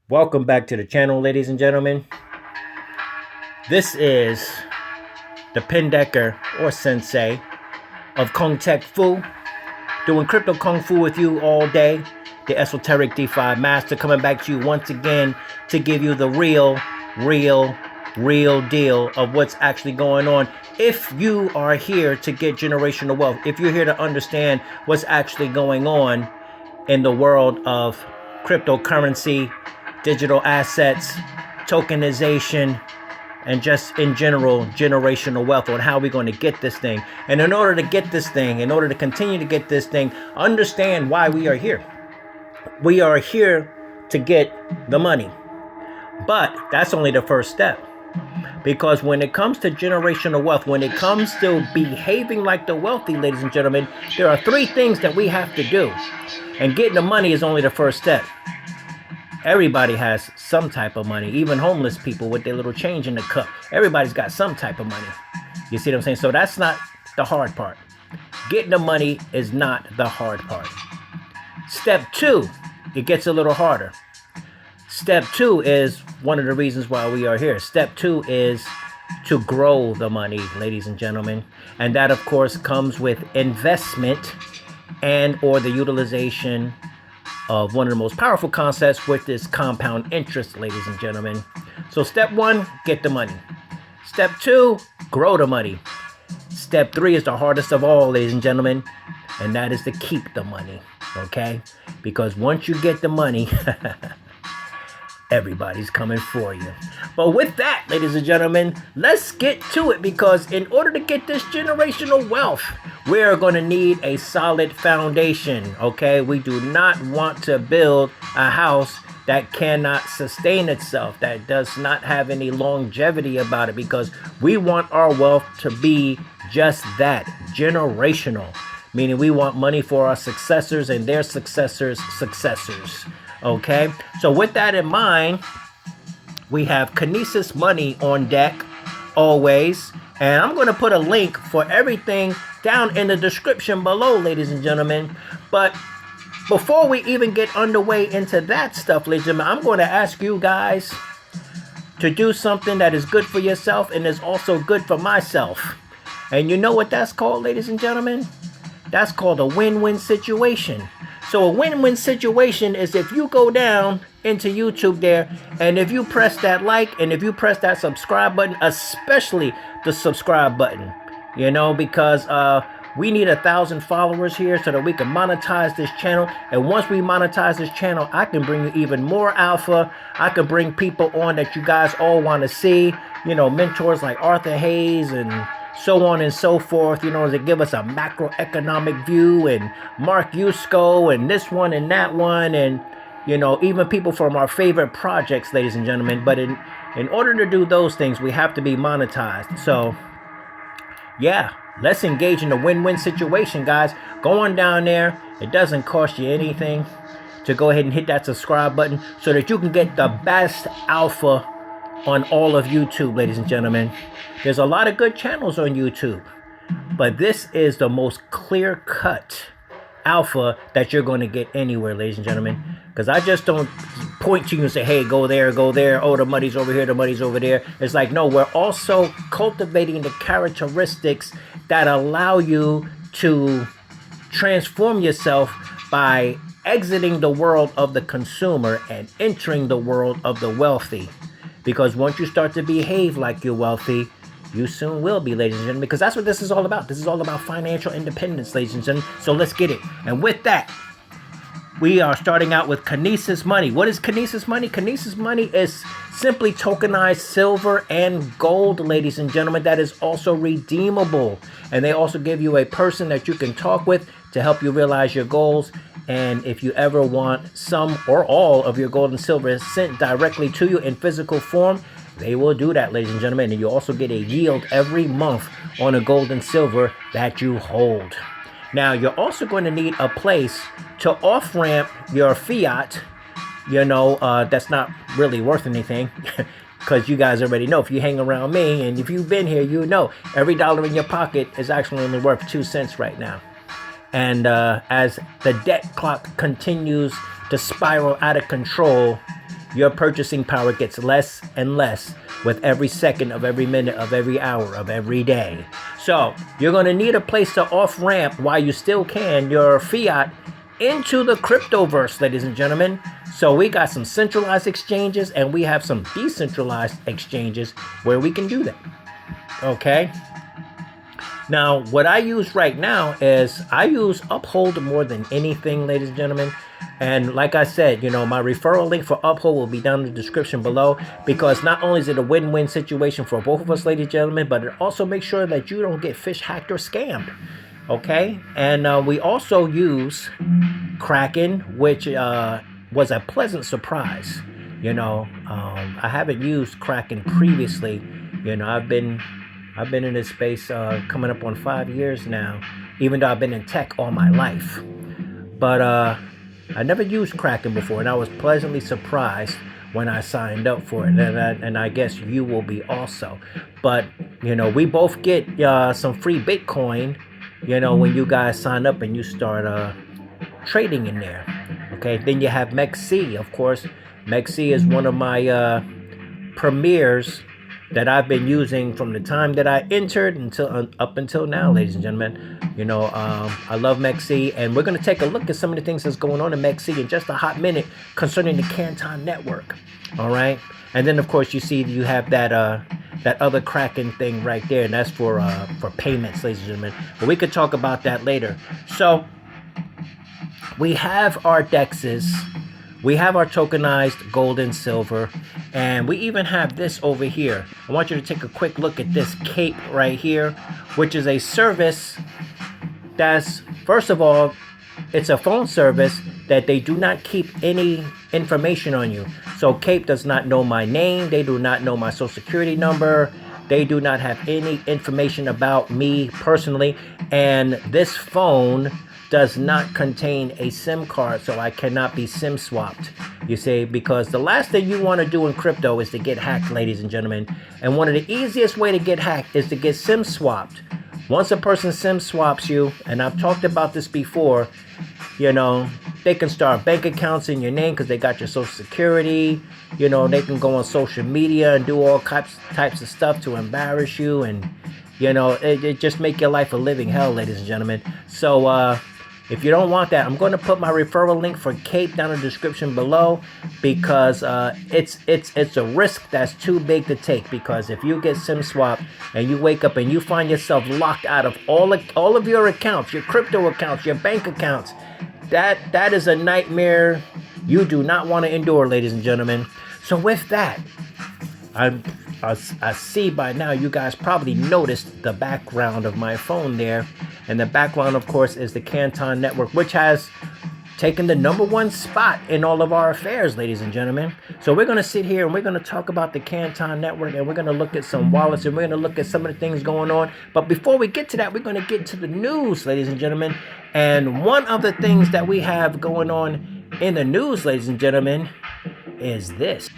Welcome back to the channel, ladies and gentlemen. This is the Pendecker or Sensei of Kung Tech Fu, doing crypto kung fu with you all day. The esoteric DeFi master coming back to you once again to give you the real deal of what's actually going on. If you are here to get generational wealth, if you're here to understand what's actually going on in the world of cryptocurrency, digital assets, tokenization, and just in general, generational wealth, on how we're going to get this thing. And in order to get this thing, in order to continue to get this thing, understand why we are here. We are here to get the money. But that's only the first step. Because when it comes to generational wealth, when it comes to behaving like the wealthy, ladies and gentlemen, there are three things that we have to do. And getting the money is only the first step. Everybody has some type of money, even homeless people with their little change in the cup. Everybody's got some type of money. You see what I'm saying? So that's not the hard part. Getting the money is not the hard part. Step two, it gets a little harder. Step two is one of the reasons why we are here. Step two is to grow the money, ladies and gentlemen. And that, of course, comes with investment and or the utilization of one of the most powerful concepts, which is compound interest, ladies and gentlemen. So step one, get the money. Step two, grow the money. Step three is the hardest of all, ladies and gentlemen, and that is to keep the money, okay? Because once you get the money, everybody's coming for you. But with that, ladies and gentlemen, let's get to it, because in order to get this generational wealth, we're going to need a solid foundation, okay? We do not want to build a house that cannot sustain itself, that does not have any longevity about it, because we want our wealth to be just that, generational, meaning we want money for our successors and their successors' successors. Okay, so with that in mind, we have KINESIS money on deck always, and I'm going to put a link for everything down in the description below, ladies and gentlemen. But before we even get underway into that stuff, ladies and gentlemen, I'm going to ask you guys to do something that is good for yourself and is also good for myself. And you know what that's called, ladies and gentlemen? That's called a win-win situation. So a win-win situation is if you go down into YouTube there, and if you press that like, and if you press that subscribe button, especially the subscribe button, you know, because we need 1,000 followers here so that we can monetize this channel. And once we monetize this channel, I can bring you even more alpha. I can bring people on that you guys all want to see, you know, mentors like Arthur Hayes and so on and so forth, you know, to give us a macroeconomic view, and Mark Yusko and this one and that one, and, you know, even people from our favorite projects, ladies and gentlemen. But in order to do those things, we have to be monetized. So, yeah, let's engage in a win-win situation, guys. Go on down there. It doesn't cost you anything to go ahead and hit that subscribe button so that you can get the best alpha on all of YouTube, ladies and gentlemen. There's a lot of good channels on YouTube, but this is the most clear-cut alpha that you're going to get anywhere, ladies and gentlemen. Because I just don't point to you and say, hey, go there, go there. Oh, the money's over here, the money's over there. It's like, no, we're also cultivating the characteristics that allow you to transform yourself by exiting the world of the consumer and entering the world of the wealthy. Because once you start to behave like you're wealthy, you soon will be, ladies and gentlemen, because that's what this is all about. This is all about financial independence, ladies and gentlemen. So let's get it. And with that, we are starting out with KINESIS money. What is KINESIS money? KINESIS money is simply tokenized silver and gold, ladies and gentlemen, that is also redeemable. And they also give you a person that you can talk with to help you realize your goals. And if you ever want some or all of your gold and silver sent directly to you in physical form, they will do that, ladies and gentlemen. And you also get a yield every month on a gold and silver that you hold. Now, you're also going to need a place to off-ramp your fiat, you know, that's not really worth anything. Because you guys already know, if you hang around me and if you've been here, you know every dollar in your pocket is actually only worth 2 cents right now. And as the debt clock continues to spiral out of control, your purchasing power gets less and less with every second of every minute of every hour of every day. So you're going to need a place to off-ramp while you still can your fiat into the cryptoverse, ladies and gentlemen. So we got some centralized exchanges and we have some decentralized exchanges where we can do that. Okay. Now, what I use right now is I use UPHOLD more than anything, ladies and gentlemen. And like I said, you know, my referral link for UPHOLD will be down in the description below, because not only is it a win-win situation for both of us, ladies and gentlemen, but it also makes sure that you don't get fish hacked or scammed. Okay. And we also use KRAKEN, which was a pleasant surprise. You know, I haven't used KRAKEN previously. You know, I've been in this space coming up on 5 years now, even though I've been in tech all my life. But I never used KRAKEN before, and I was pleasantly surprised when I signed up for it. And I guess you will be also. But, you know, we both get some free Bitcoin, you know, when you guys sign up and you start trading in there. Okay, then you have MEXC, of course. MEXC is one of my premieres that I've been using from the time that I entered until up until now, ladies and gentlemen. You know, I love MEXC, and we're going to take a look at some of the things that's going on in MEXC in just a hot minute concerning the Canton network. All right, and then of course you see you have that that other KRAKEN thing right there, and that's for payments, ladies and gentlemen. But we could talk about that later. So we have our DEXs. We have our tokenized gold and silver, and we even have this over here. I want you to take a quick look at this CAPE right here, which is a service that's, first of all, it's a phone service that they do not keep any information on you. So CAPE does not know my name. They do not know my social security number. They do not have any information about me personally. And this phone does not contain a SIM card, so I cannot be SIM swapped. You see, because the last thing you want to do in crypto is to get hacked, ladies and gentlemen. And one of the easiest way to get hacked is to get SIM swapped. Once a person SIM swaps you, and I've talked about this before, you know, they can start bank accounts in your name because they got your social security. You know, they can go on social media and do all types of stuff to embarrass you, and you know, it just make your life a living hell, ladies and gentlemen. So if you don't want that, I'm going to put my referral link for CAPE down in the description below, because it's a risk that's too big to take. Because if you get SIM swapped and you wake up and you find yourself locked out of all of your accounts, your crypto accounts, your bank accounts, that is a nightmare you do not want to endure, ladies and gentlemen. So with that, I see by now you guys probably noticed the background of my phone there. And the background, of course, is the Canton network, which has taken the #1 spot in all of our affairs, ladies and gentlemen. So we're going to sit here and we're going to talk about the Canton network, and we're going to look at some wallets, and we're going to look at some of the things going on. But before we get to that, we're going to get to the news, ladies and gentlemen. And one of the things that we have going on in the news, ladies and gentlemen, is this.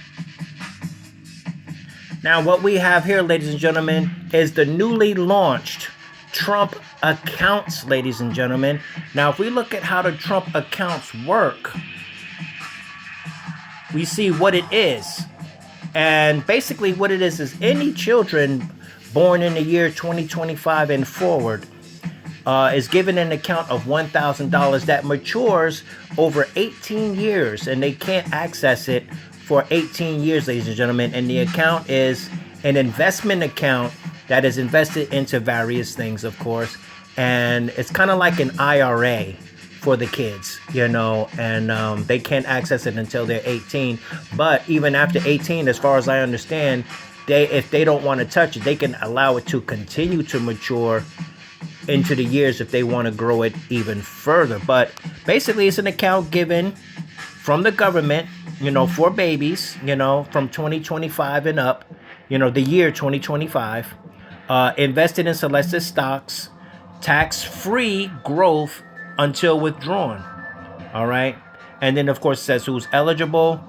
Now, what we have here, ladies and gentlemen, is the newly launched Trump accounts, ladies and gentlemen. Now, if we look at how the Trump accounts work, we see what it is. And basically what it is any children born in the year 2025 and forward is given an account of $1,000 that matures over 18 years, and they can't access it for 18 years, ladies and gentlemen. And the account is an investment account that is invested into various things, of course. And it's kind of like an IRA for the kids, you know, and they can't access it until they're 18. But even after 18, as far as I understand, if they don't want to touch it, they can allow it to continue to mature into the years if they want to grow it even further. But basically, it's an account given from the government, you know, for babies, you know, from 2025 and up, you know, the year 2025, invested in selected stocks, tax-free growth until withdrawn. All right. And then, of course, it says who's eligible,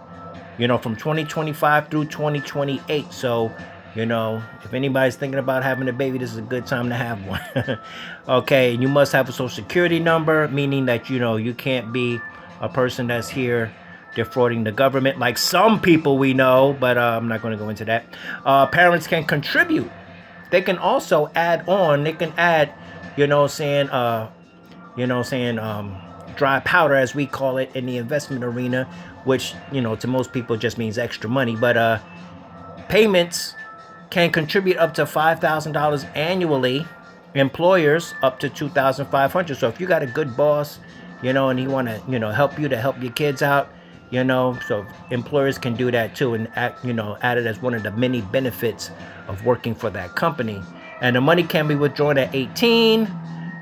you know, from 2025 through 2028. So, you know, if anybody's thinking about having a baby, this is a good time to have one. Okay. And you must have a social security number, meaning that, you know, you can't be a person that's here defrauding the government, like some people we know, but I'm not going to go into that. Parents can contribute. They can also add on. They can add, dry powder, as we call it in the investment arena, which, to most people just means extra money. But payments can contribute up to $5,000 annually. Employers up to $2,500. So if you got a good boss, and he want to, help you to help your kids out, so employers can do that too, and add it as one of the many benefits of working for that company. And the money can be withdrawn at 18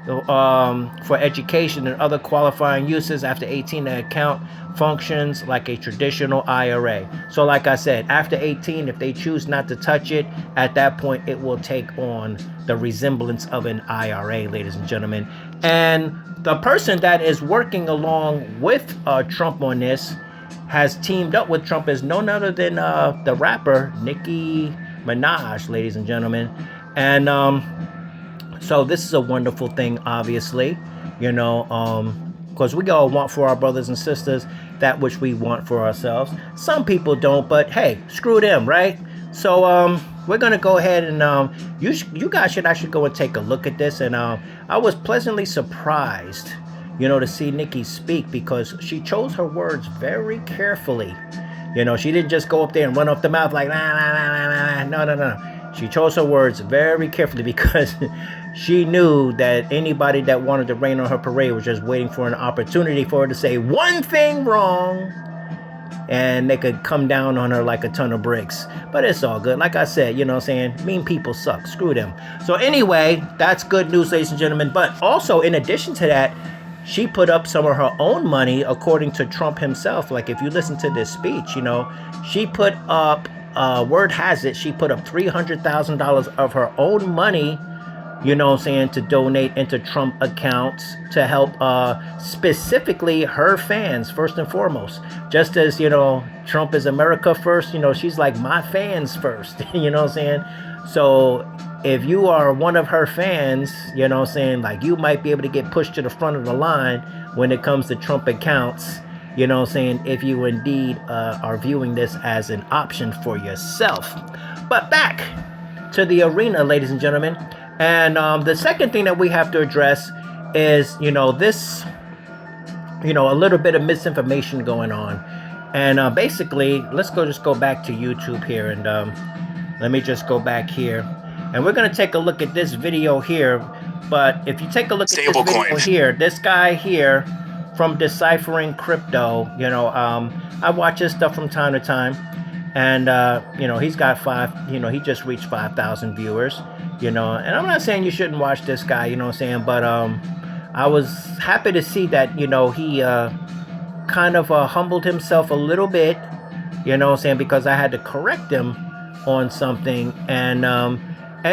for education and other qualifying uses. After 18, the account functions like a traditional IRA. So like I said, after 18, if they choose not to touch it, at that point it will take on the resemblance of an IRA, ladies and gentlemen. And the person that is working along with Trump on this has teamed up with Trump is none other than the rapper Niki Minaj, ladies and gentlemen. And so this is a wonderful thing, obviously, because we all want for our brothers and sisters that which we want for ourselves. Some people don't, but hey, screw them, right? So we're gonna go ahead and you guys should actually go and take a look at this. And I was pleasantly surprised, to see Niki speak, because she chose her words very carefully. She didn't just go up there and run off the mouth like no. She chose her words very carefully, because she knew that anybody that wanted to rain on her parade was just waiting for an opportunity for her to say one thing wrong, and they could come down on her like a ton of bricks. But it's all good. Like I said, mean people suck. Screw them. So anyway, that's good news, ladies and gentlemen. But also, in addition to that, she put up some of her own money, according to Trump himself. Like, if you listen to this speech, she put up, word has it, she put up $300,000 of her own money, to donate into Trump accounts to help specifically her fans, first and foremost. Just as, Trump is America first, she's like my fans first, So if you are one of her fans, like, you might be able to get pushed to the front of the line when it comes to Trump accounts, if you indeed are viewing this as an option for yourself. But back to the arena, ladies and gentlemen. And the second thing that we have to address is, this, a little bit of misinformation going on. And basically, let's just go back to YouTube here. And let me just go back here. And we're going to take a look at this video here. But if you take a look at this video here, this guy here from Deciphering Crypto, I watch his stuff from time to time. And, he's got he just reached 5,000 viewers, and I'm not saying you shouldn't watch this guy, but I was happy to see that, he kind of humbled himself a little bit, because I had to correct him on something. And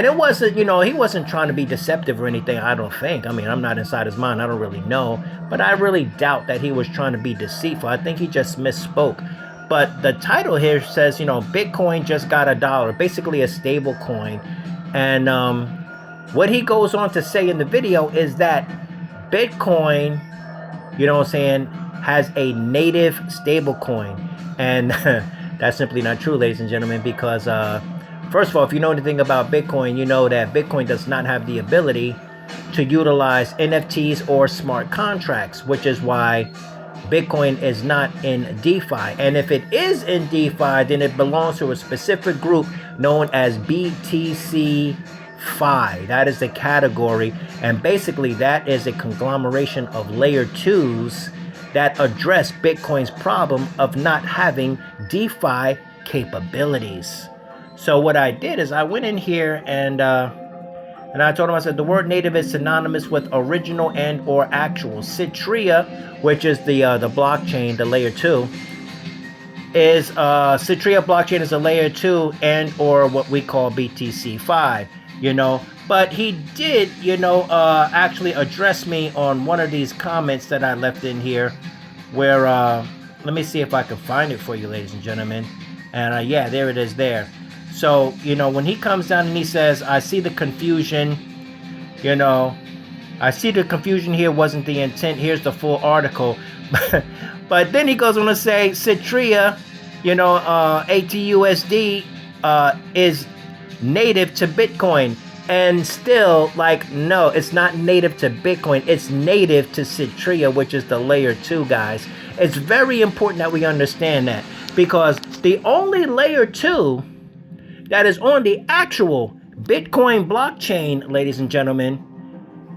it wasn't, he wasn't trying to be deceptive or anything, I don't think. I mean, I'm not inside his mind, I don't really know. But I really doubt that he was trying to be deceitful. I think he just misspoke. But the title here says, Bitcoin just got $1, basically a stable coin. And what he goes on to say in the video is that Bitcoin, has a native stable coin. And that's simply not true, ladies and gentlemen, because first of all, if you know anything about Bitcoin, you know that Bitcoin does not have the ability to utilize NFTs or smart contracts, which is why Bitcoin is not in DeFi. And if it is in DeFi, then it belongs to a specific group known as BTC Fi. That is the category. And basically that is a conglomeration of layer 2s that address Bitcoin's problem of not having DeFi capabilities. So what I did is I went in here and I told him, I said, the word native is synonymous with original and or actual. Citria, which is the blockchain, the layer 2, is Citria blockchain is a layer 2 and or what we call BTC5, But he did, actually address me on one of these comments that I left in here, where let me see if I can find it for you, ladies and gentlemen. And yeah, there it is there. So, when he comes down and he says, I see the confusion, I see the confusion here wasn't the intent. Here's the full article. But then he goes on to say Citria, ATUSD is native to Bitcoin. And still, no, it's not native to Bitcoin. It's native to Citria, which is the layer 2, guys. It's very important that we understand that, because the only layer 2 that is on the actual Bitcoin blockchain, ladies and gentlemen,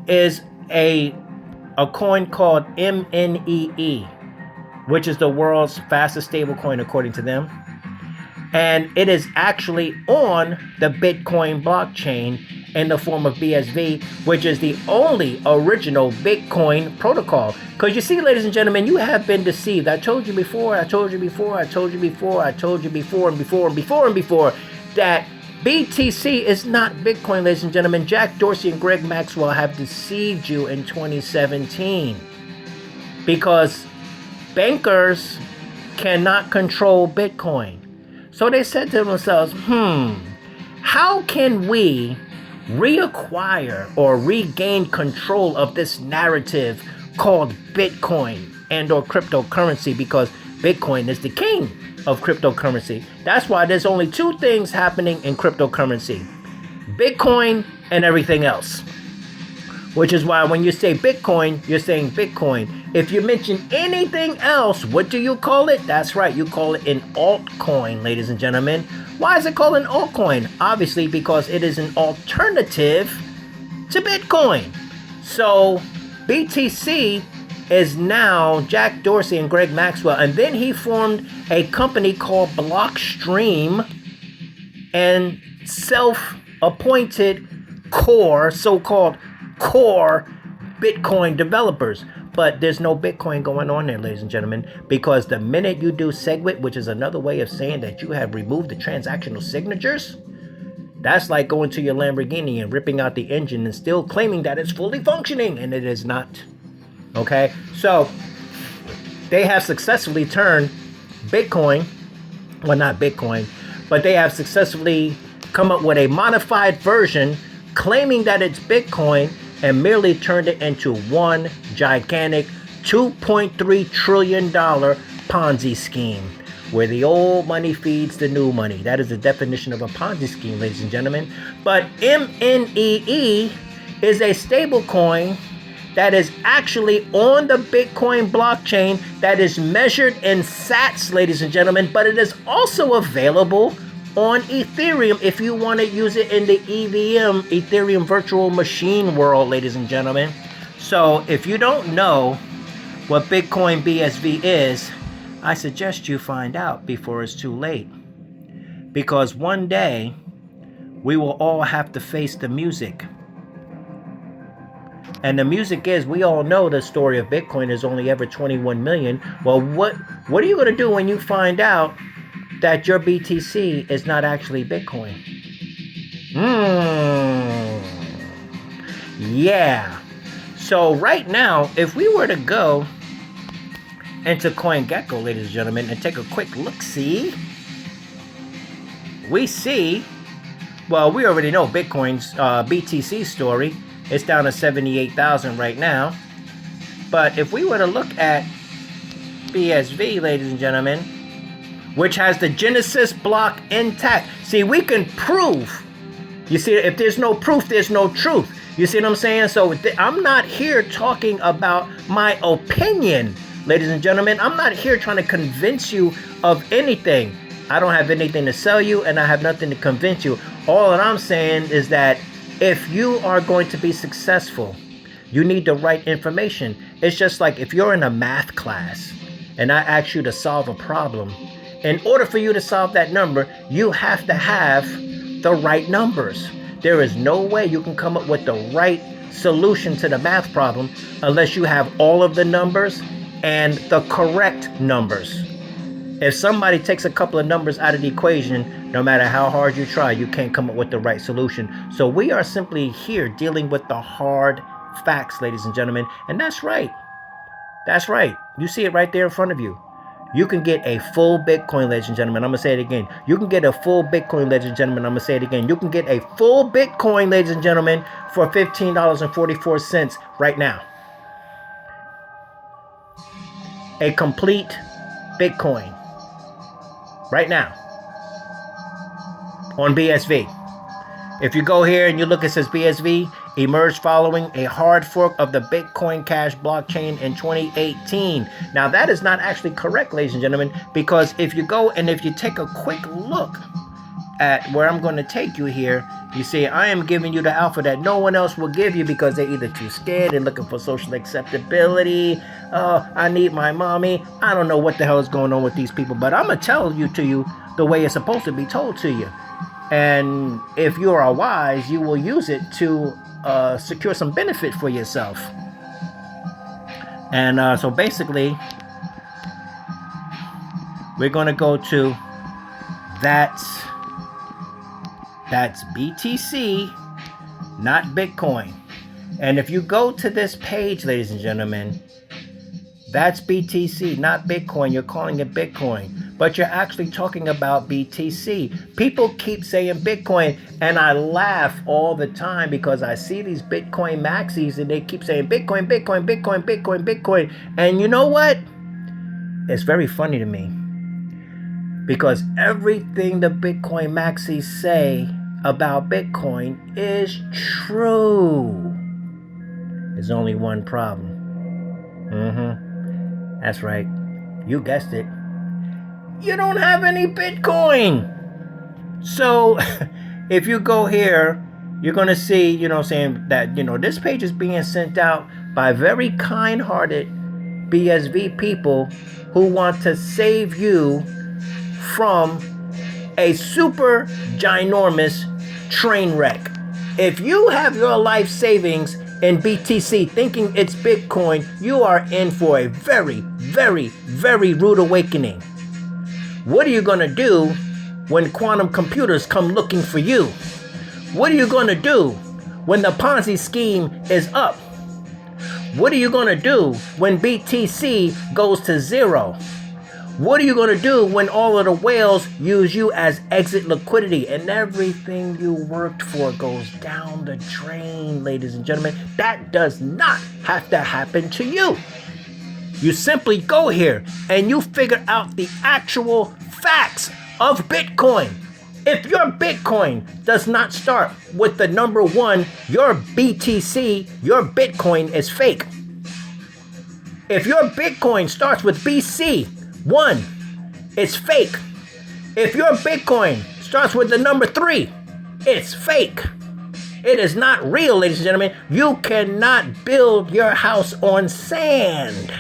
is a coin called MNEE, which is the world's fastest stable coin according to them. And it is actually on the Bitcoin blockchain in the form of BSV, which is the only original Bitcoin protocol. Because you see, ladies and gentlemen, you have been deceived. I told you before, and before that BTC is not Bitcoin, ladies and gentlemen. Jack Dorsey and Greg Maxwell have deceived you in 2017 because bankers cannot control Bitcoin. So they said to themselves, how can we reacquire or regain control of this narrative called Bitcoin and or cryptocurrency, because Bitcoin is the king of cryptocurrency. That's why there's only two things happening in cryptocurrency: Bitcoin and everything else. Which is why when you say Bitcoin, you're saying Bitcoin. If you mention anything else, what do you call it? That's right, you call it an altcoin, ladies and gentlemen. Why is it called an altcoin? Obviously because it is an alternative to Bitcoin. So BTC is now Jack Dorsey and Greg Maxwell, and then he formed a company called Blockstream and self-appointed so-called core Bitcoin developers. But there's no Bitcoin going on there, ladies and gentlemen, because the minute you do SegWit, which is another way of saying that you have removed the transactional signatures, that's like going to your Lamborghini and ripping out the engine and still claiming that it's fully functioning, and it is not. Okay, so they have successfully turned Bitcoin, well, not Bitcoin, but they have successfully come up with a modified version claiming that it's Bitcoin and merely turned it into one gigantic $2.3 trillion Ponzi scheme where the old money feeds the new money. That is the definition of a Ponzi scheme, ladies and gentlemen. But MNEE is a stable coin that is actually on the Bitcoin blockchain that is measured in sats, ladies and gentlemen, but it is also available on Ethereum if you want to use it in the EVM, Ethereum Virtual Machine world, ladies and gentlemen. So if you don't know what Bitcoin BSV is, I suggest you find out before it's too late. Because one day, we will all have to face the music. And the music is, we all know the story of Bitcoin is only ever 21 million. Well, what are you going to do when you find out that your BTC is not actually Bitcoin? Yeah. So right now, if we were to go into CoinGecko, ladies and gentlemen, and take a quick look-see, we see, well, we already know Bitcoin's BTC story. It's down to 78,000 right now. But if we were to look at BSV, ladies and gentlemen, which has the Genesis block intact. See, we can prove. You see, if there's no proof, there's no truth. You see what I'm saying? So I'm not here talking about my opinion, ladies and gentlemen. I'm not here trying to convince you of anything. I don't have anything to sell you, and I have nothing to convince you. All that I'm saying is that if you are going to be successful, you need the right information. It's just like if you're in a math class and I ask you to solve a problem, in order for you to solve that number, you have to have the right numbers. There is no way you can come up with the right solution to the math problem unless you have all of the numbers and the correct numbers. If somebody takes a couple of numbers out of the equation, no matter how hard you try, you can't come up with the right solution. So we are simply here dealing with the hard facts, ladies and gentlemen. And that's right. That's right. You see it right there in front of you. You can get a full Bitcoin, ladies and gentlemen. I'm going to say it again. You can get a full Bitcoin, ladies and gentlemen. I'm going to say it again. You can get a full Bitcoin, ladies and gentlemen, for $15.44 right now. a complete Bitcoin right now on BSV. If you go here and you look, it says BSV emerged following a hard fork of the Bitcoin Cash blockchain in 2018. Now that is not actually correct, ladies and gentlemen, because if you go and if you take a quick look at where I'm going to take you here, you see I am giving you the alpha that no one else will give you because they're either too scared, they're looking for social acceptability. I need my mommy. I don't know what the hell is going on with these people, but I'm going to tell you the way it's supposed to be told to you. And if you are wise, you will use it to secure some benefit for yourself. And so basically, we're going to go to that's BTC, not Bitcoin. And if you go to this page, ladies and gentlemen, that's BTC, not Bitcoin. You're calling it Bitcoin, but you're actually talking about BTC. People keep saying Bitcoin, and I laugh all the time because I see these Bitcoin maxis and they keep saying Bitcoin, Bitcoin, Bitcoin, Bitcoin, Bitcoin. And you know what? It's very funny to me because everything the Bitcoin maxis say about Bitcoin is true. There's only one problem. That's right. You guessed it. You don't have any Bitcoin. So if you go here, you're going to see, saying that, this page is being sent out by very kind-hearted BSV people who want to save you from a super ginormous train wreck. If you have your life savings in BTC thinking it's Bitcoin, you are in for a very, very, very rude awakening. What are you going to do when quantum computers come looking for you? What are you going to do when the Ponzi scheme is up? What are you going to do when BTC goes to zero? What are you going to do when all of the whales use you as exit liquidity and everything you worked for goes down the drain, ladies and gentlemen? That does not have to happen to you. You simply go here and you figure out the actual facts of Bitcoin. If your Bitcoin does not start with the number 1, your BTC, your Bitcoin is fake. If your Bitcoin starts with BC, 1, it's fake. If your Bitcoin starts with the number 3, it's fake. It is not real, ladies and gentlemen. You cannot build your house on sand.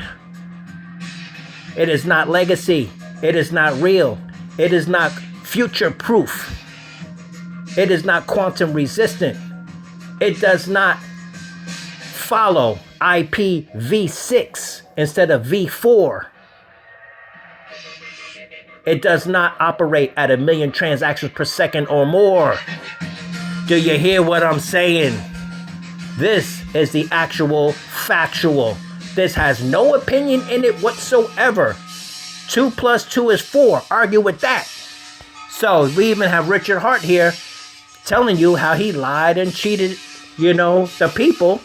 It is not legacy. It is not real. It is not future proof. It is not quantum resistant. It does not follow IPv6 instead of v4. It does not operate at 1 million transactions per second or more. Do you hear what I'm saying? This is the actual factual. This has no opinion in it whatsoever. 2 plus 2 is 4. Argue with that. So we even have Richard Hart here telling you how he lied and cheated, the people.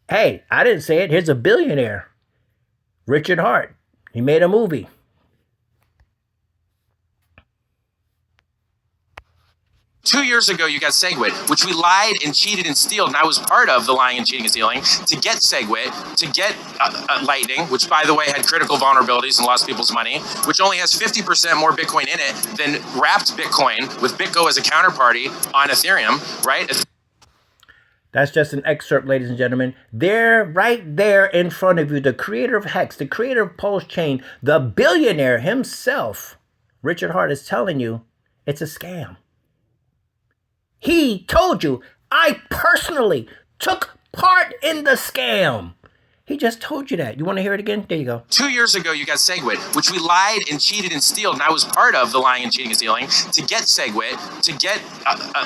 Hey, I didn't say it. Here's a billionaire. Richard Hart. He made a movie. 2 years ago, you got SegWit, which we lied and cheated and stealed, and I was part of the lying and cheating and stealing to get SegWit, to get Lightning, which, by the way, had critical vulnerabilities and lost people's money, which only has 50% more Bitcoin in it than wrapped Bitcoin with BitGo as a counterparty on Ethereum, right? That's just an excerpt, ladies and gentlemen. There, right there in front of you, the creator of Hex, the creator of Pulse Chain, the billionaire himself, Richard Hart, is telling you it's a scam. He told you, I personally took part in the scam. He just told you that. You want to hear it again? There you go. 2 years ago, you got SegWit, which we lied and cheated and stealed, and I was part of the lying and cheating and stealing to get SegWit, to get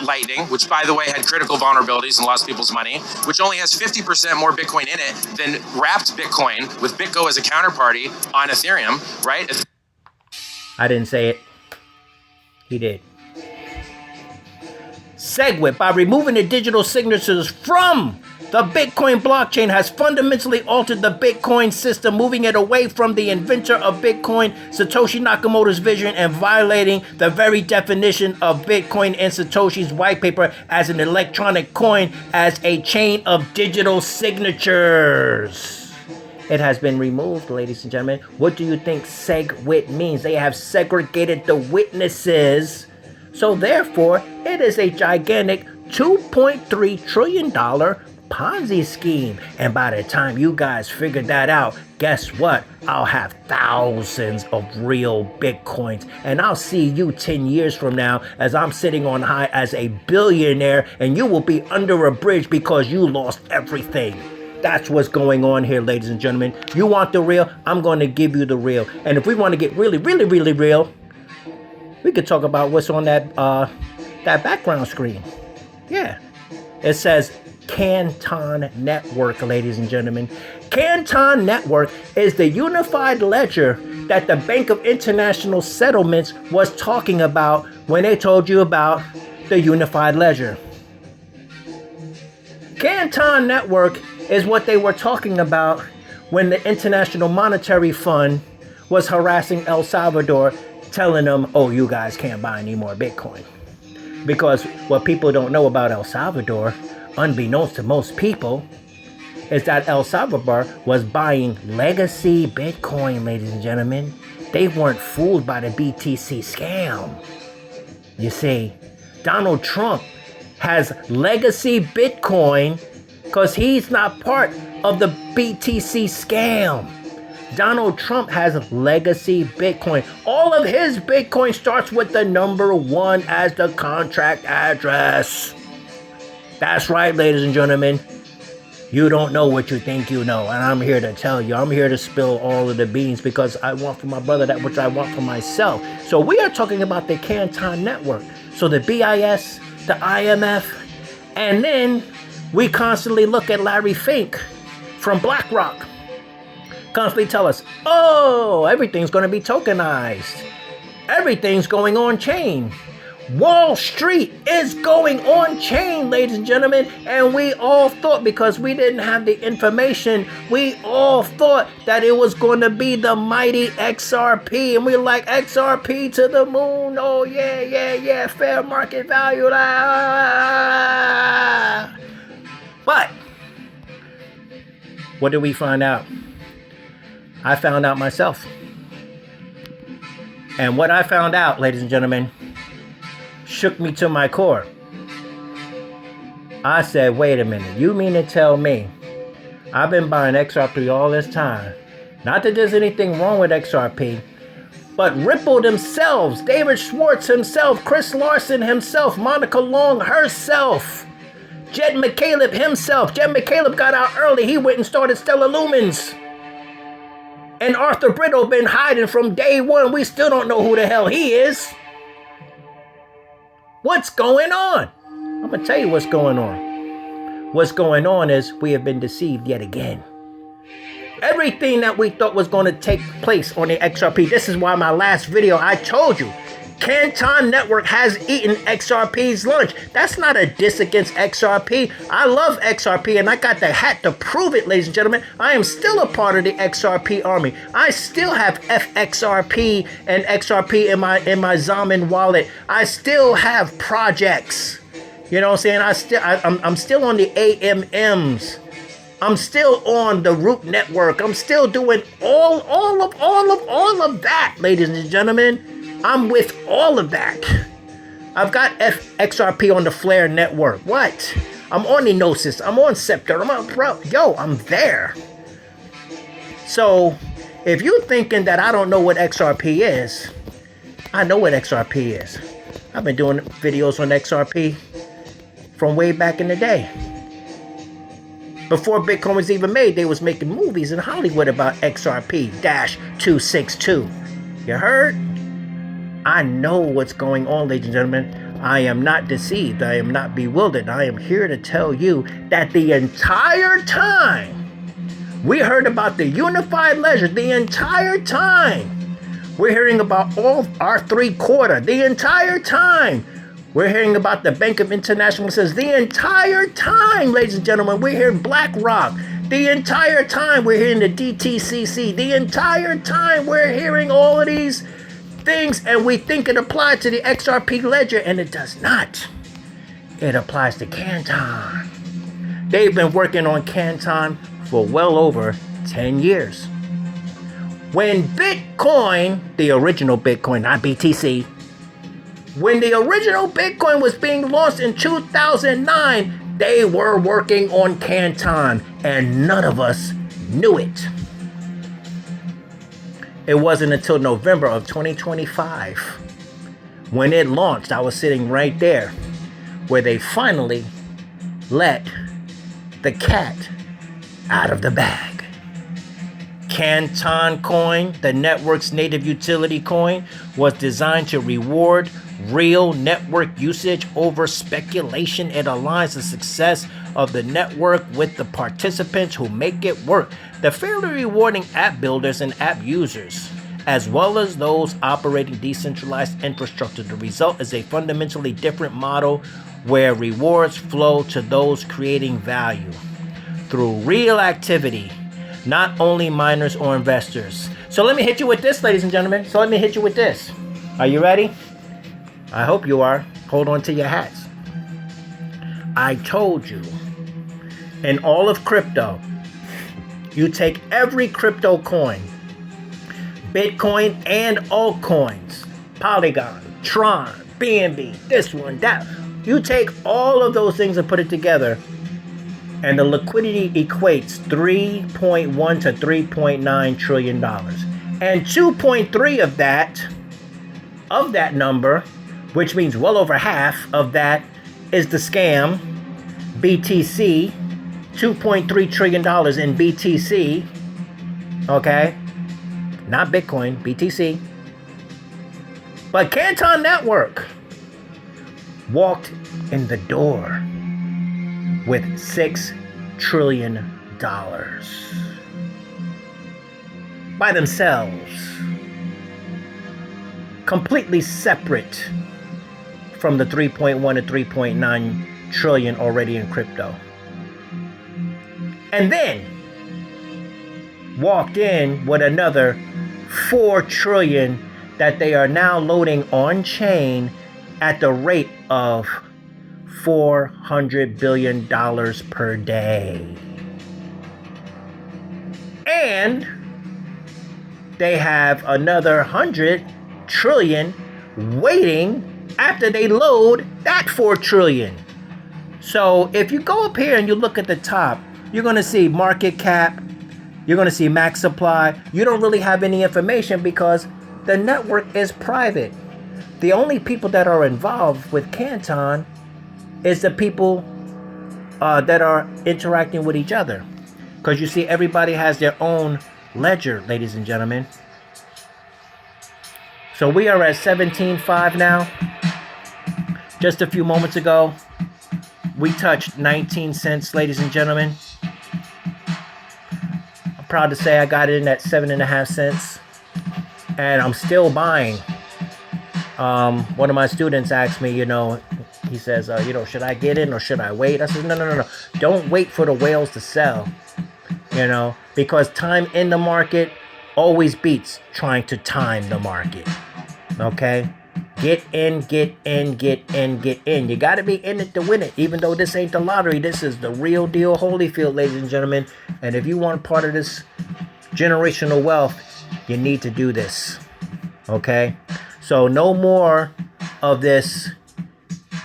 Lightning, which, by the way, had critical vulnerabilities and lost people's money, which only has 50% more Bitcoin in it than wrapped Bitcoin with BitGo as a counterparty on Ethereum, right? I didn't say it. He did. SegWit, by removing the digital signatures from The Bitcoin blockchain has fundamentally altered the Bitcoin system, moving it away from the inventor of Bitcoin, Satoshi Nakamoto's vision, and violating the very definition of Bitcoin in Satoshi's white paper as an electronic coin, as a chain of digital signatures. It has been removed, ladies and gentlemen. What do you think SegWit means? They have segregated the witnesses. So therefore, it is a gigantic $2.3 trillion Ponzi scheme. And by the time you guys figure that out, guess what? I'll have thousands of real Bitcoins. And I'll see you 10 years from now as I'm sitting on high as a billionaire, and you will be under a bridge because you lost everything. That's what's going on here, ladies and gentlemen. You want the real? I'm going to give you the real. And if we want to get really, really, really real, we could talk about what's on that background screen. Yeah. It says Canton Network, ladies and gentlemen. Canton Network is the unified ledger that the Bank of International Settlements was talking about when they told you about the unified ledger. Canton Network is what they were talking about when the International Monetary Fund was harassing El Salvador, telling them, oh, you guys can't buy any more Bitcoin. Because what people don't know about El Salvador, unbeknownst to most people, is that El Salvador was buying legacy Bitcoin, ladies and gentlemen. They weren't fooled by the BTC scam. You see, Donald Trump has legacy Bitcoin because he's not part of the BTC scam. Donald Trump has legacy Bitcoin. All of his Bitcoin starts with the number 1 as the contract address. That's right, ladies and gentlemen. You don't know what you think you know. And I'm here to tell you. I'm here to spill all of the beans because I want for my brother that which I want for myself. So we are talking about the Canton Network. So the BIS, the IMF, and then we constantly look at Larry Fink from BlackRock. Constantly tell us, oh, everything's going to be tokenized. Everything's going on chain. Wall Street is going on chain, ladies and gentlemen. And we all thought, because we didn't have the information, we all thought that it was going to be the mighty XRP. And we were like, XRP to the moon. Oh, yeah. Fair market value. But what did we find out? I found out myself. And what I found out, ladies and gentlemen, shook me to my core. I said, wait a minute. You mean to tell me I've been buying XRP all this time? Not that there's anything wrong with XRP, but Ripple themselves, David Schwartz himself, Chris Larson himself, Monica Long herself, Jed McCaleb himself. Jed McCaleb got out early. He went and started Stellar Lumens. And Arthur Brittle been hiding from day one. We still don't know who the hell he is. What's going on? I'm going to tell you what's going on. What's going on is we have been deceived yet again. Everything that we thought was going to take place on the XRP. This is why my last video, I told you, Canton Network has eaten XRP's lunch. That's not a diss against XRP. I love XRP, and I got the hat to prove it, ladies and gentlemen. I am still a part of the XRP army. I still have FXRP and XRP in my Zamin wallet. I still have projects. You know what I'm saying? I'm still on the AMMs. I'm still on the Root Network. I'm still doing all of that, ladies and gentlemen. I'm with all of that. I've got XRP on the Flare Network. What? I'm on Enosis. I'm on Scepter. I'm on I'm there. So, if you're thinking that I don't know what XRP is, I know what XRP is. I've been doing videos on XRP from way back in the day. Before Bitcoin was even made, they was making movies in Hollywood about XRP-262. You heard? I know what's going on, ladies and gentlemen. I am not deceived. I am not bewildered. I am here to tell you that the entire time we heard about the unified ledger, the entire time we're hearing about all our 3/4, the entire time We're hearing about the Bank of International Assistance the entire time, ladies and gentlemen. We're hearing BlackRock. The entire time we're hearing the DTCC. The entire time we're hearing all of these things, and we think it applies to the XRP ledger, and it does not. It applies to Canton. They've been working on Canton for well over 10 years. When Bitcoin, the original Bitcoin, not BTC, when the original Bitcoin was being launched in 2009, they were working on Canton, and none of us knew it. It wasn't until November of 2025 when it launched. I was sitting right there where they finally let the cat out of the bag. Canton coin, the network's native utility coin, was designed to reward real network usage over speculation. It aligns the success of the network with the participants who make it work. They're fairly rewarding app builders and app users, as well as those operating decentralized infrastructure. The result is a fundamentally different model where rewards flow to those creating value through real activity, not only miners or investors. So let me hit you with this, ladies and gentlemen. Are you ready? I hope you are. Hold on to your hats. I told you, in all of crypto, you take every crypto coin, Bitcoin and altcoins, Polygon, Tron, BNB, this one, that. You take all of those things and put it together, and the liquidity equates $3.1 to $3.9 trillion. And 2.3 of that number, which means well over half of that, is the scam, BTC, $2.3 trillion in BTC, okay? Not Bitcoin, BTC. But Canton Network walked in the door with $6 trillion by themselves, completely separate from the 3.1 to 3.9 trillion already in crypto. And then walked in with another 4 trillion that they are now loading on chain at the rate of $400 billion per day. And they have another 100 trillion waiting after they load that 4 trillion. So if you go up here and you look at the top, you're going to see market cap, you're going to see max supply. You don't really have any information because the network is private. The only people that are involved with Canton is the people that are interacting with each other. Because you see, everybody has their own ledger, ladies and gentlemen. So we are at 17.5 now. Just a few moments ago, we touched 19 cents, ladies and gentlemen. I'm proud to say I got it in at 7.5 cents. And I'm still buying. One of my students asked me, he says, should I get in or should I wait? I said, no. Don't wait for the whales to sell, because time in the market always beats trying to time the market. Okay? Get in. You got to be in it to win it. Even though this ain't the lottery, this is the real deal Holyfield, ladies and gentlemen. And if you want part of this generational wealth, you need to do this. Okay? So no more of this.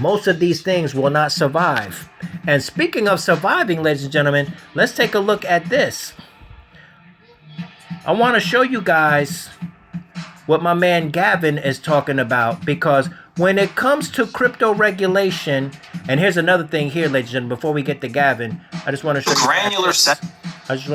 Most of these things will not survive. And speaking of surviving, ladies and gentlemen, let's take a look at this. I want to show you guys what my man Gavin is talking about, because when it comes to crypto regulation, and here's another thing here, ladies and gentlemen, before we get to Gavin, I just want to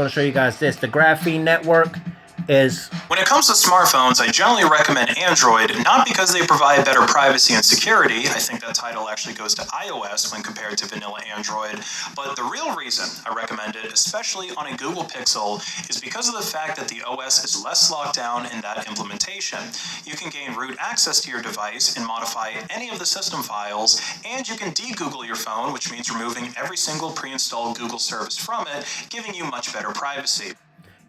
show you guys this. The Graphene Network is... When it comes to smartphones, I generally recommend Android, not because they provide better privacy and security. I think that title actually goes to iOS when compared to vanilla Android. But the real reason I recommend it, especially on a Google Pixel, is because of the fact that the OS is less locked down in that implementation. You can gain root access to your device and modify any of the system files, and you can de-Google your phone, which means removing every single pre-installed Google service from it, giving you much better privacy.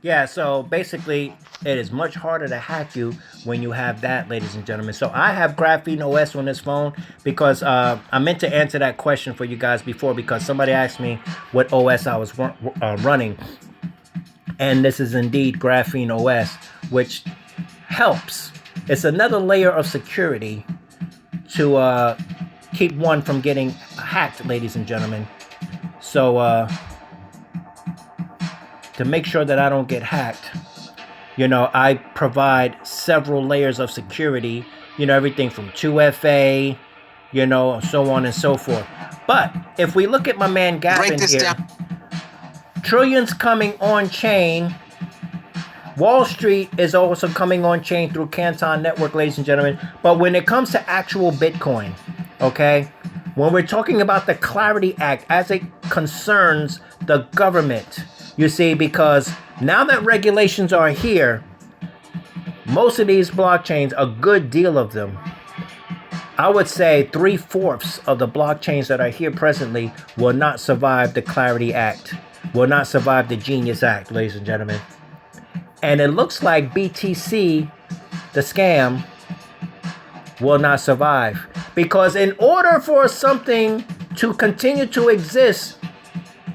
Yeah, so basically, it is much harder to hack you when you have that, ladies and gentlemen. So I have Graphene OS on this phone because I meant to answer that question for you guys before, because somebody asked me what OS I was running. And this is indeed Graphene OS, which helps. It's another layer of security to keep one from getting hacked, ladies and gentlemen. So... to make sure that I don't get hacked, you know, I provide several layers of security, you know, everything from 2FA, you know, so on and so forth. But if we look at my man Gavin here, trillions coming on chain. Wall Street is also coming on chain through Canton network, ladies and gentlemen. But when it comes to actual Bitcoin, okay, when we're talking about the Clarity Act as it concerns the government, you see, because now that regulations are here, most of these blockchains, a good deal of them, I would say 3/4 of the blockchains that are here presently will not survive the Clarity Act, will not survive the Genius Act, ladies and gentlemen. And it looks like BTC, the scam, will not survive. Because in order for something to continue to exist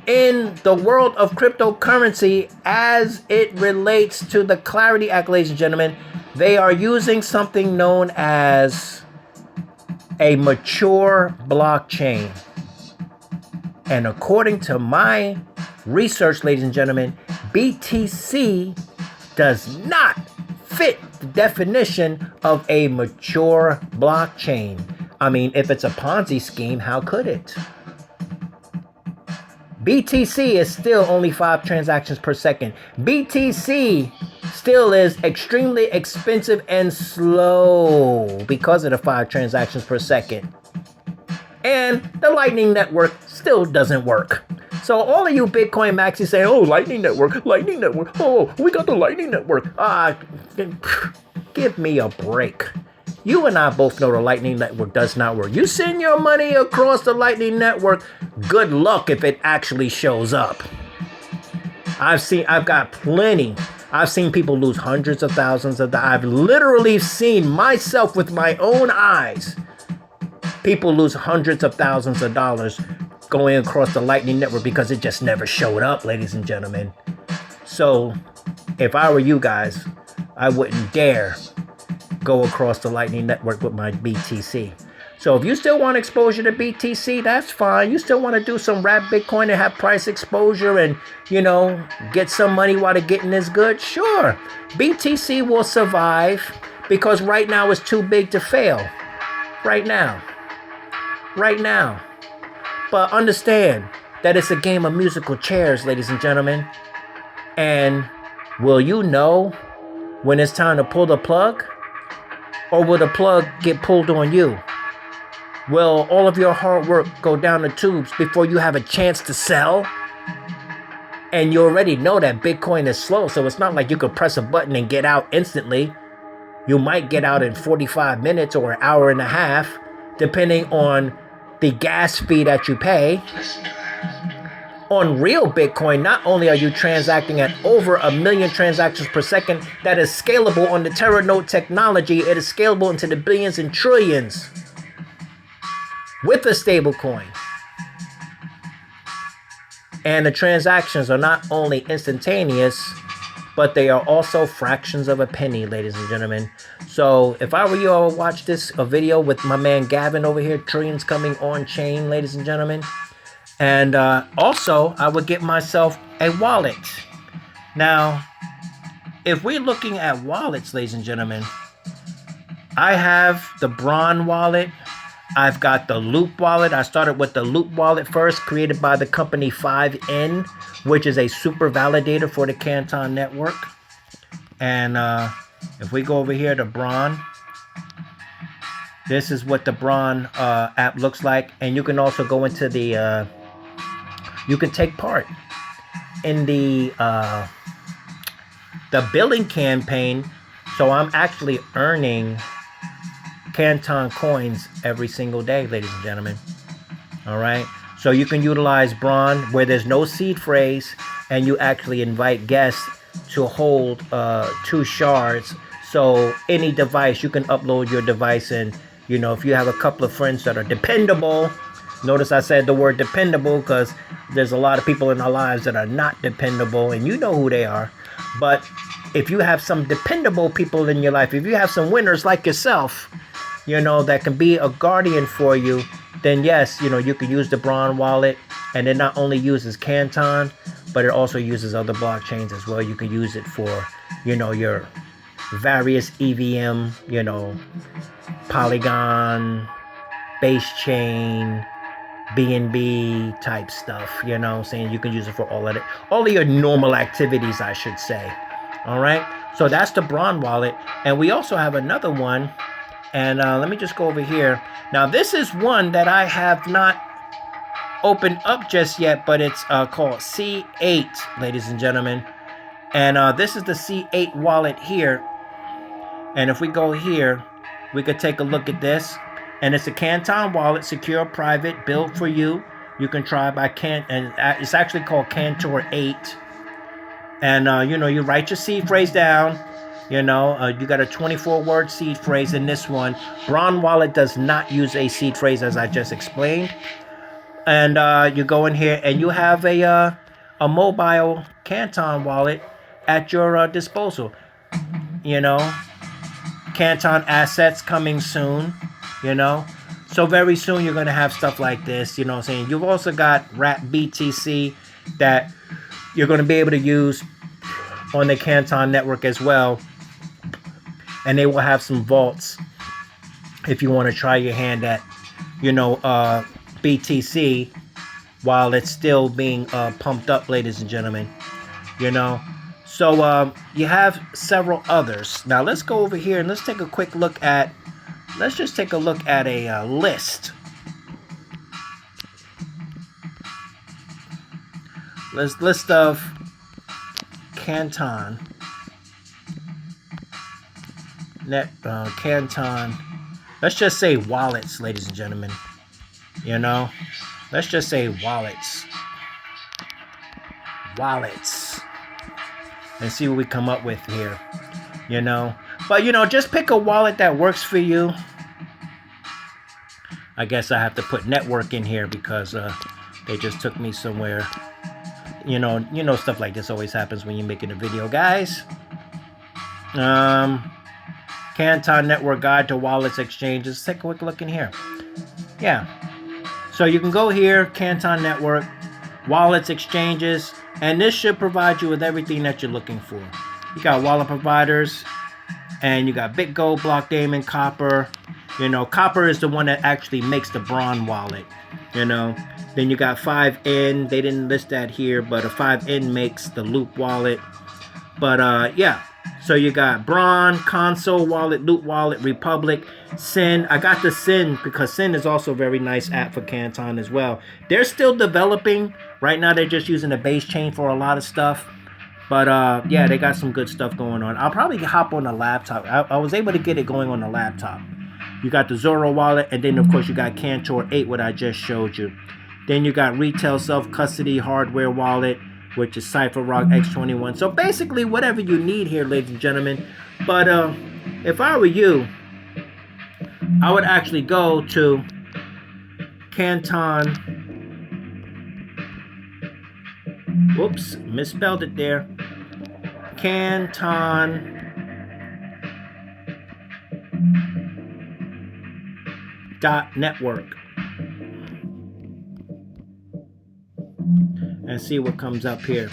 in the world of cryptocurrency as it relates to the Clarity Act, ladies and gentlemen, they are using something known as a mature blockchain. And according to my research, ladies and gentlemen, BTC does not fit the definition of a mature blockchain. I mean, if it's a Ponzi scheme, how could it? BTC is still only 5 transactions per second. BTC still is extremely expensive and slow because of the 5 transactions per second. And the Lightning Network still doesn't work. So all of you Bitcoin maxis say, oh, Lightning Network, oh, we got the Lightning Network. Give me a break. You and I both know the Lightning Network does not work. You send your money across the Lightning Network, good luck if it actually shows up. I've got plenty. I've seen people lose hundreds of thousands of dollars. I've literally seen myself with my own eyes. People lose hundreds of thousands of dollars going across the Lightning Network because it just never showed up, ladies and gentlemen. So if I were you guys, I wouldn't dare go across the Lightning Network with my BTC. So if you still want exposure to BTC, that's fine. You still want to do some wrap Bitcoin and have price exposure and, you know, get some money while the getting is good, sure. BTC will survive because right now it's too big to fail. Right now. But understand that it's a game of musical chairs, ladies and gentlemen. And will you know when it's time to pull the plug? Or will the plug get pulled on you? Will all of your hard work go down the tubes before you have a chance to sell? And you already know that Bitcoin is slow, so it's not like you could press a button and get out instantly. You might get out in 45 minutes or an hour and a half, depending on the gas fee that you pay. On real Bitcoin, not only are you transacting at over 1 million transactions per second, that is scalable on the Terranode technology. It is scalable into the billions and trillions with a stable coin. And the transactions are not only instantaneous, but they are also fractions of a penny, ladies and gentlemen. So if I were you, I would watch a video with my man Gavin over here, trillions coming on chain, ladies and gentlemen. And also, I would get myself a wallet. Now, if we're looking at wallets, ladies and gentlemen, I have the Braun wallet. I've got the Loop wallet. I started with the Loop wallet first, created by the company 5N, which is a super validator for the Canton network. And if we go over here to Braun, this is what the Braun app looks like. And you can also go into the, you can take part in the billing campaign. So I'm actually earning Canton coins every single day, ladies and gentlemen. All right. So you can utilize Braun where there's no seed phrase, and you actually invite guests to hold 2 shards. So any device, you can upload your device, and you know, if you have a couple of friends that are dependable, notice I said the word dependable because there's a lot of people in our lives that are not dependable, and you know who they are. But if you have some dependable people in your life, if you have some winners like yourself, you know, that can be a guardian for you, then yes, you know, you can use the Braun wallet, and it not only uses Canton, but it also uses other blockchains as well. You can use it for, you know, your various EVM, you know, Polygon, base chain, BNB type stuff, you know what I'm saying? You can use it for all of your normal activities, I should say. All right. So that's the Braun wallet. And we also have another one. And let me just go over here. Now, this is one that I have not opened up just yet, but it's called C8, ladies and gentlemen. And this is the C8 wallet here. And if we go here, we could take a look at this. And it's a Canton wallet, secure, private, built for you. You can try by and it's actually called Cantor 8. And, you know, you write your seed phrase down. You know, you got a 24-word seed phrase in this one. Braun wallet does not use a seed phrase, as I just explained. And you go in here and you have a mobile Canton wallet at your disposal. You know, Canton assets coming soon. You know, so very soon you're going to have stuff like this. You know what I'm saying? You've also got Wrap BTC that you're going to be able to use on the Canton network as well. And they will have some vaults if you want to try your hand at, you know, BTC while it's still being pumped up, ladies and gentlemen. You know, so you have several others. Now let's go over here and let's take a quick look at. Let's just take a look at a list. List of Canton. Canton. Let's just say wallets, ladies and gentlemen. You know? Let's just say wallets. Wallets. And see what we come up with here. You know? But, you know, just pick a wallet that works for you. I guess I have to put network in here because they just took me somewhere. You know, stuff like this always happens when you're making a video, guys. Canton Network Guide to Wallets Exchanges. Take a quick look in here. Yeah. So you can go here, Canton Network, Wallets Exchanges, and this should provide you with everything that you're looking for. You got wallet providers. And you got BitGo, Blockdaemon, Copper. You know, Copper is the one that actually makes the Braun wallet. You know, then you got 5N. They didn't list that here, but a 5N makes the Loop wallet. But yeah, so you got Braun, Console wallet, Loop wallet, Republic, Sin. I got the Sin because Sin is also a very nice app for Canton as well. They're still developing. Right now, they're just using the base chain for a lot of stuff. But, yeah, they got some good stuff going on. I'll probably hop on the laptop. I was able to get it going on the laptop. You got the Zoro wallet. And then, of course, you got Cantor 8, what I just showed you. Then you got Retail Self-Custody Hardware Wallet, which is CypherRock X21. So, basically, whatever you need here, ladies and gentlemen. But if I were you, I would actually go to Canton. Whoops, misspelled it there. Canton .network and see what comes up here.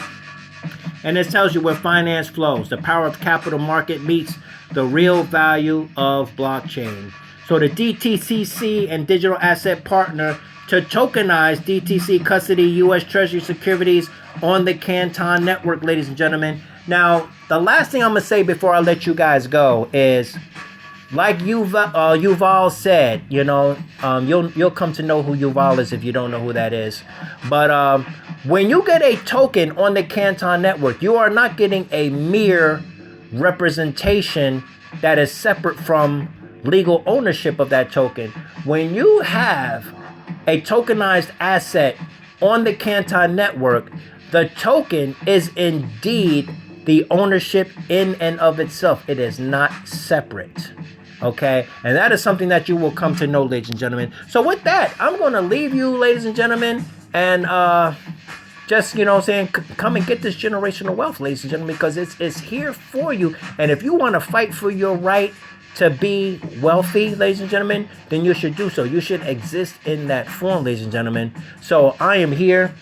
And it tells you where finance flows. The power of capital market meets the real value of blockchain. So the DTCC and digital asset partner to tokenize DTC custody U.S. Treasury securities on the Canton network, ladies and gentlemen. Now, the last thing I'm going to say before I let you guys go is, like Yuval said, you know, you'll come to know who Yuval is if you don't know who that is. But when you get a token on the Canton network, you are not getting a mere representation that is separate from legal ownership of that token. When you have a tokenized asset on the Canton network, the token is indeed the ownership in and of itself. It is not separate. Okay, and that is something that you will come to know, ladies and gentlemen. So with that, I'm going to leave you, ladies and gentlemen, and just, you know what I'm saying, come and get this generational wealth, ladies and gentlemen, because it's here for you. And if you want to fight for your right to be wealthy, ladies and gentlemen, then you should do so. You should exist in that form, ladies and gentlemen. So I am here.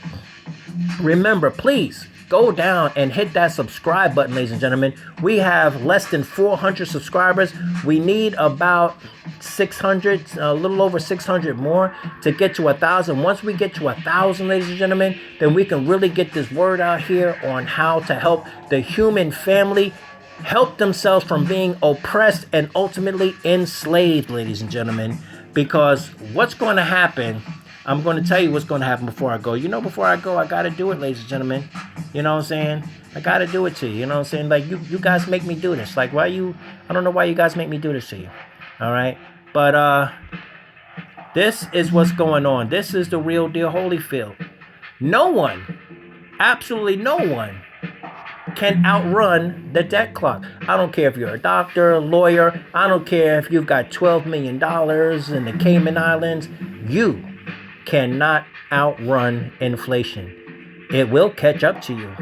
Remember, please go down and hit that subscribe button, ladies and gentlemen. We have less than 400 subscribers. We need about 600, a little over 600 more to get to 1,000. Once we get to 1,000, ladies and gentlemen, then we can really get this word out here on how to help the human family help themselves from being oppressed and ultimately enslaved, ladies and gentlemen. Because what's going to happen, I'm going to tell you what's going to happen before I go. You know, before I go, I got to do it, ladies and gentlemen. You know what I'm saying? I got to do it to you. You know what I'm saying? Like, you guys make me do this. Like, I don't know why you guys make me do this to you. All right? But this is what's going on. This is the real deal, Holyfield. No one, absolutely no one, can outrun the debt clock. I don't care if you're a doctor, a lawyer. I don't care if you've got $12 million in the Cayman Islands. You cannot outrun inflation. It will catch up to you.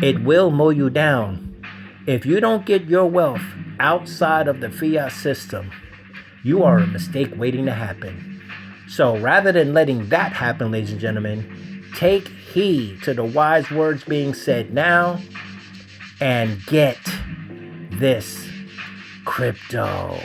It will mow you down. If you don't get your wealth outside of the fiat system, you are a mistake waiting to happen. So rather than letting that happen, ladies and gentlemen, take heed to the wise words being said now and get this crypto.